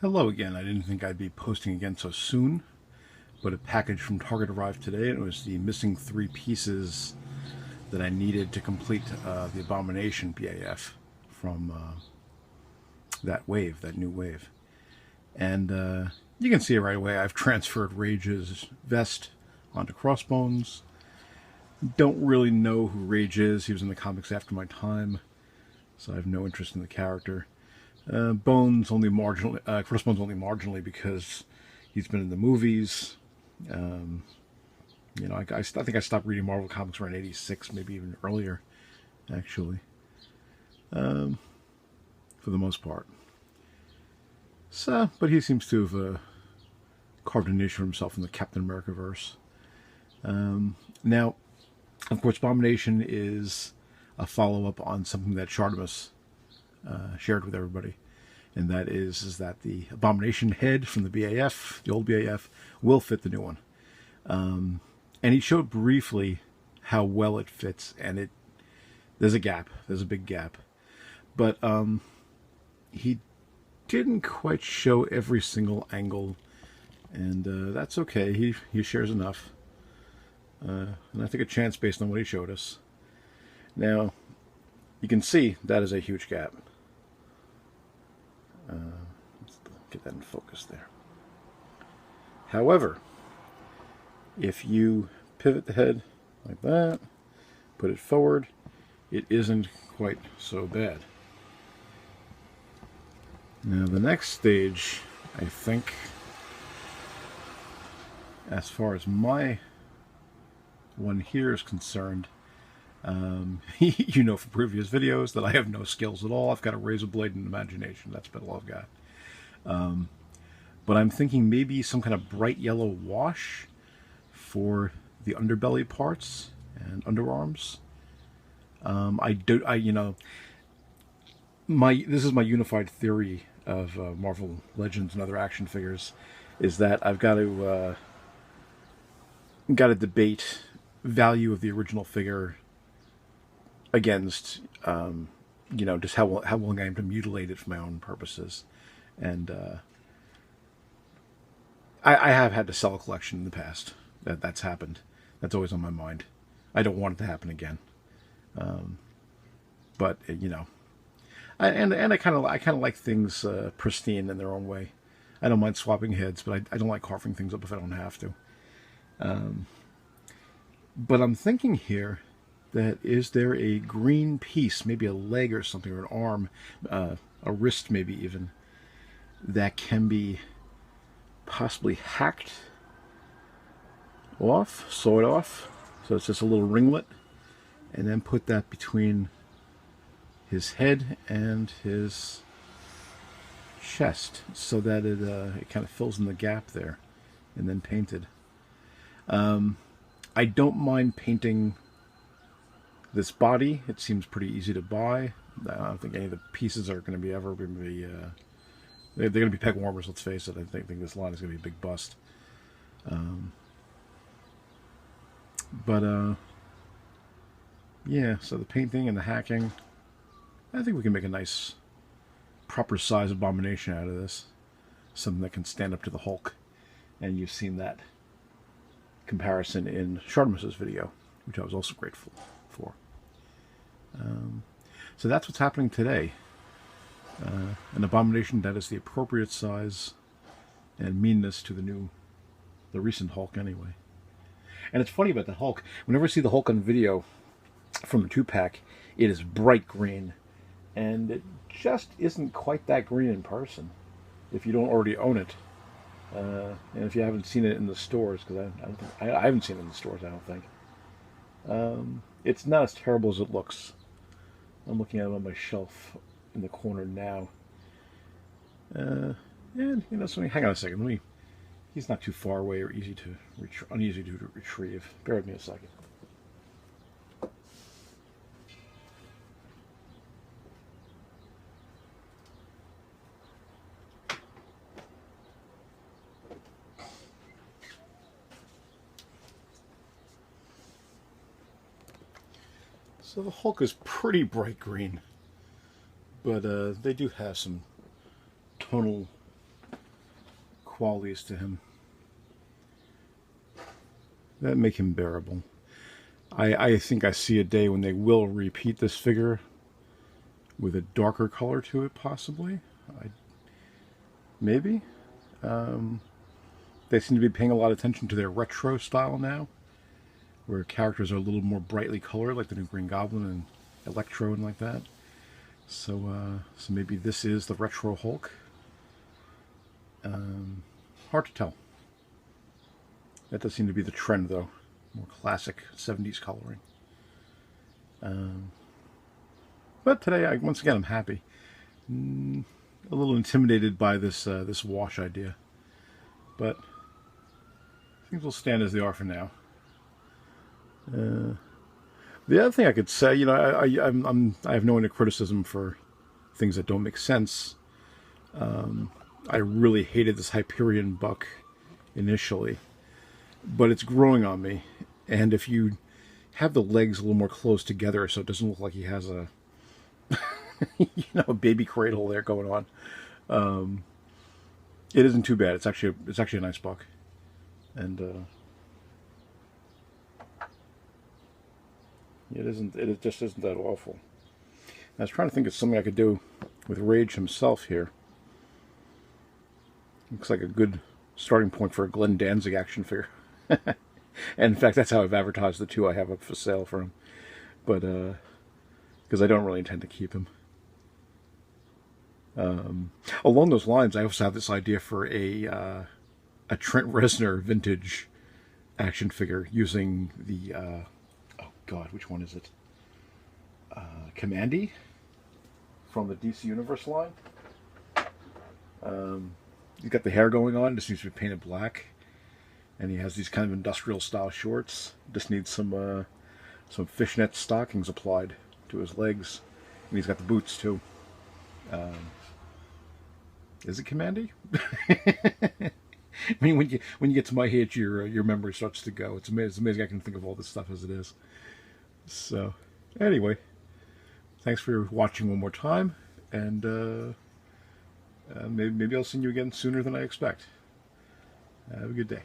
Hello again. I didn't think I'd be posting again so soon, but a package from Target arrived today, and it was the missing 3 pieces that I needed to complete the Abomination BAF from that wave, that new wave. And you can see it right away. I've transferred Rage's vest onto Crossbones. Don't really know who Rage is. He was in the comics after my time, so I have no interest in the character. Bones only marginally, Crossbones only marginally because he's been in the movies. You know, I think I stopped reading Marvel comics around '86, maybe even earlier, actually. For the most part. So, but he seems to have carved a niche for himself in the Captain America verse. Now, of course, Abomination is a follow-up on something that Shardamus shared with everybody, and that is that the Abomination head from the BAF, the old BAF, will fit the new one. And he showed briefly how well it fits, and there's a gap, there's a big gap, but he didn't quite show every single angle, and that's okay. He shares enough, and I think a chance based on what he showed us. Now, you can see that is a huge gap. Let's get that in focus there. However, if you pivot the head like that, put it forward, it isn't quite so bad. Now the next stage, I think, as far as my one here is concerned, you know from previous videos that I have no skills at all. I've got a razor blade and imagination. That's about all I've got. But I'm thinking maybe some kind of bright yellow wash for the underbelly parts and underarms. This is my unified theory of Marvel Legends and other action figures, is that I've got to debate value of the original figure against just how willing I am to mutilate it for my own purposes. And I have had to sell a collection in the past. That's happened. That's always on my mind. I don't want it to happen again. But I kind of like things pristine in their own way. I don't mind swapping heads, but I don't like carving things up if I don't have to. But I'm thinking here that is there a green piece, maybe a leg or something, or an arm, a wrist maybe even, that can be possibly hacked off, sawed off, so it's just a little ringlet, and then put that between his head and his chest so that it kind of fills in the gap there, and then painted. I don't mind painting this body. It seems pretty easy to buy. I don't think any of the pieces are going to be they're going to be peg warmers, let's face it. I think this line is going to be a big bust. Yeah, so the painting and the hacking, I think we can make a nice proper size Abomination out of this. Something that can stand up to the Hulk. And you've seen that comparison in Shardamus's video, which I was also grateful for. So that's what's happening today. An Abomination that is the appropriate size and meanness to the recent Hulk anyway. And it's funny about the Hulk. Whenever I see the Hulk on video from the 2-pack, it is bright green. And it just isn't quite that green in person if you don't already own it. And if you haven't seen it in the stores, because I haven't seen it in the stores, I don't think. It's not as terrible as it looks. I'm looking at it on my shelf in the corner now. And so hang on a second. He's not too far away or uneasy to retrieve. Bear with me a second. So the Hulk is pretty bright green, but they do have some tonal qualities to him that make him bearable. I think I see a day when they will repeat this figure with a darker color to it, possibly. Maybe. They seem to be paying a lot of attention to their retro style now, where characters are a little more brightly colored, like the new Green Goblin and Electro and like that. So maybe this is the retro Hulk. Hard to tell. That does seem to be the trend, though. More classic 70s coloring. But today, once again, I'm happy. A little intimidated by this this wash idea, but things will stand as they are for now. The other thing I could say, you know, I have no end of criticism for things that don't make sense. I really hated this Hyperion buck initially, but it's growing on me. And if you have the legs a little more close together, so it doesn't look like he has a a baby cradle there going on, it isn't too bad. It's actually a nice buck, and it just isn't that awful. I was trying to think of something I could do with Rage himself here. Looks like a good starting point for a Glenn Danzig action figure. And in fact, that's how I've advertised the two I have up for sale for him. But because I don't really intend to keep him. Along those lines, I also have this idea for a Trent Reznor vintage action figure using the oh god, which one is it? Commandy from the DC Universe line. He's got the hair going on. Just needs to be painted black, and he has these kind of industrial style shorts. Just needs some fishnet stockings applied to his legs, and he's got the boots too. Is it Commandy? I mean, when you get to my age, your memory starts to go. It's amazing I can think of all this stuff as it is. So, anyway, thanks for watching one more time, and maybe I'll see you again sooner than I expect. Have a good day.